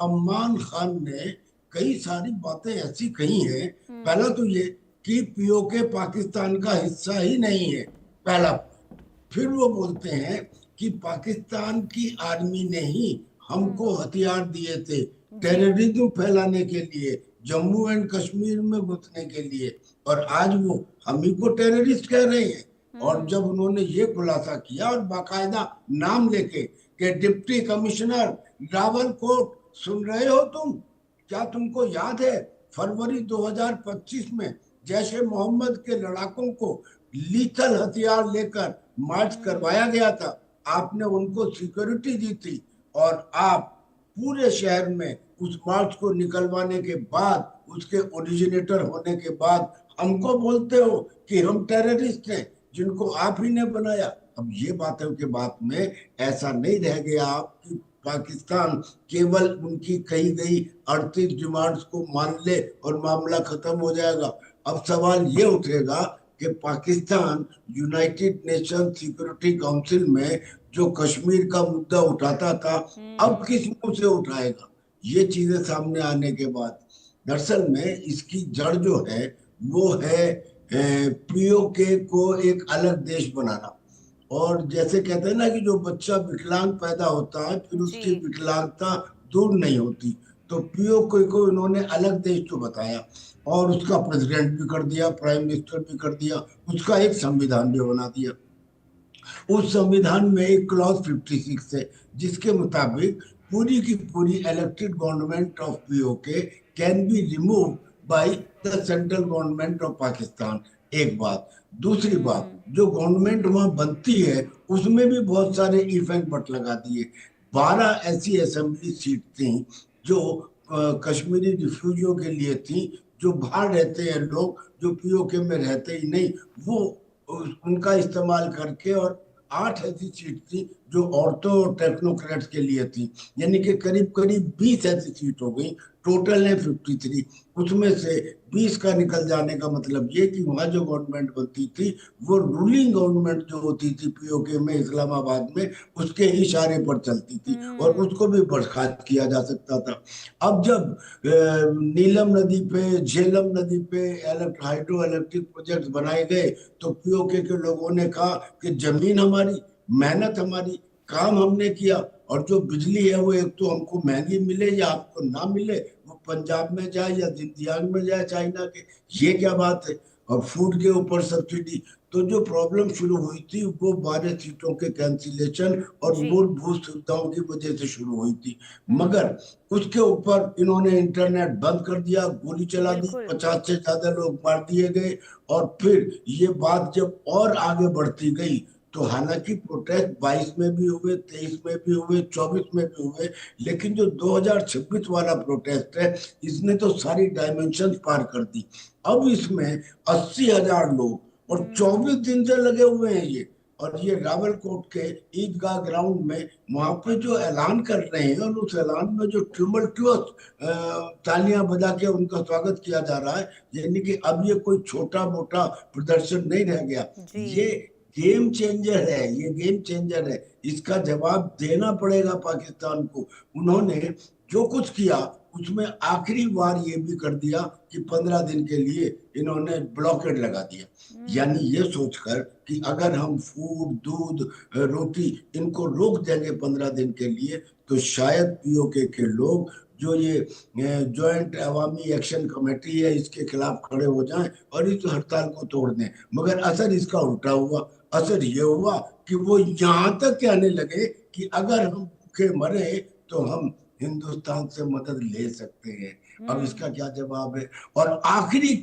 Amman Khan ने कई सारी बातें ऐसी कही हैं। हम्म। पहला तो ये कि पीओके पाकिस्तान का हिस्सा ही नहीं है, पहला। फिर वो बोलते हैं कि पाकिस्तान की आर्मी ने ही हम्म। हमको हथियार दिए थे जी। टेररिज्म फैलाने के लिए, जम्मू एंड कश्मीर में घुसने के लिए। और आज वो हम ही को टेररिस्ट कह रहे हैं। और हम्म। जब उन्होंने ये खुलासा किया और बाकायदा नाम लेके कि डिप्टी कमिश्नर रावलकोट, सुन रहे हो तुम? क्या तुमको याद है फरवरी 2025 में जैश ए मोहम्मद के लड़ाकों को लीथल हथियार लेकर मार्च हम्म। करवाया गया था? आपने उनको सिक्योरिटी दी थी। और आप पूरे शहर में उस मार्च को निकलवाने के बाद, उसके ओरिजिनेटर होने के बाद, हमको बोलते हो कि हम टेररिस्ट हैं जिनको आप ही ने बनाया। अब ये बातों के बाद में ऐसा नहीं रह गया आप कि पाकिस्तान केवल उनकी कही गई 38 डिमांड्स को मान ले और मामला खत्म हो जाएगा। अब सवाल ये उठेगा कि Pakistan United nation security council में जो कश्मीर का मुद्दा उठाता था, अब हम्म। किस मुंह से उठाएगा? ये चीजें सामने आने के बाद दरअसल में इसकी जड़ जो है वो है पीओके को एक अलग देश बनाना। और जैसे कहते हैं ना कि जो बच्चा विकलांग पैदा होता है फिर जी। उसकी विकलांगता दूर नहीं होती। तो पीओके को इन्होंने अलग देश तो बताया और उसका प्रेसिडेंट भी कर दिया, प्राइम मिनिस्टर भी कर दिया, उसका एक संविधान भी बना दिया। उस संविधान में एक क्लॉज 56 है जिसके मुताबिक पूरी की पूरी elected government of PoK can be remove by the central government of Pakistan. एक बात। दूसरी बात, हम्म। जो गवर्नमेंट वहां बनती है उसमें भी बहुत सारे इफ एंड बट लगा दिए। 12 ऐसी असेंबली सीट थी जो कश्मीरी रिफ्यूजियों के लिए थी, जो बाहर रहते हैं लोग, जो पीओके में रहते ही नहीं, वो उनका इस्तेमाल करके। और 8 ऐसी सीट थी जो औरतों और टेक्नोक्रेट्स के लिए थी। यानी कि करीब करीब 20 ऐसी सीट हो गई। टोटल है 53। उसमें से 20 का निकल जाने का मतलब ये कि वहां जो गवर्नमेंट बनती थी वो रूलिंग गवर्नमेंट जो होती थी पीओके में इस्लामाबाद में, उसके इशारे पर चलती थी और हम्म। उसको भी बर्खास्त किया जा सकता था। अब जब नीलम नदी पे, झेलम नदी पे हाइड्रो इलेक्ट्रिक प्रोजेक्ट बनाए गए तो पीओके के लोगों ने कहा कि जमीन हमारी, मेहनत हमारी, काम हमने किया, और जो बिजली है वो एक तो हमको महंगी मिले या आपको ना मिले, वो पंजाब में जाए या जिंजियांग में जाए चाइना के। ये क्या बात है? और फूड के ऊपर सब्सिडी। तो जो प्रॉब्लम शुरू हुई थी वो 12 सीटों के कैंसिलेशन और जी। मूलभूत सुविधाओं की वजह से शुरू हुई थी। हम्म। मगर उसके ऊपर इन्होंने इंटरनेट बंद कर दिया, गोली चला दी, बिल्कुल। 50 से ज्यादा लोग मार दिए गए। और फिर ये बात जब और आगे बढ़ती गई तो हालांकि प्रोटेस्ट 22 में भी हुए, 23 में भी हुए, 24 में भी हुए, लेकिन जो 2026 वाला प्रोटेस्ट है इसने तो सारी डायमेंशन पार कर दी। अब इसमें 80,000 लोग और 24 हम्म। दिन से लगे हुए हैं ये। और ये रावलकोट के ईदगाह ग्राउंड में वहां पे जो ऐलान कर रहे हैं और उस ऐलान में जो ट्यूमल्टुअस तालियां बजा के उनका स्वागत किया जा रहा है, यानी कि अब ये कोई छोटा मोटा प्रदर्शन नहीं रह गया। जी। ये गेम चेंजर है, ये गेम चेंजर है। इसका जवाब देना पड़ेगा पाकिस्तान को। उन्होंने जो कुछ किया उसमें आखिरी बार ये भी कर दिया कि 15 दिन के लिए इन्होंने ब्लॉकेड लगा दिया। यानी हम्म। ये सोचकर कि अगर हम फूड, दूध, रोटी इनको रोक देंगे 15 दिन के लिए तो शायद पीओके के लोग, जो ये जॉइंट अवामी एक्शन कमेटी है, इसके खिलाफ खड़े हो जाएं और इस हड़ताल को तोड़ दें। मगर असर इसका उल्टा हुआ। असर ये हुआ कि वो यहां तक कहने लगे कि अगर हम भूखे मरे तो हम हिंदुस्तान से मदद ले सकते हैं। अब हम्म। इसका क्या जवाब है? और आखिरी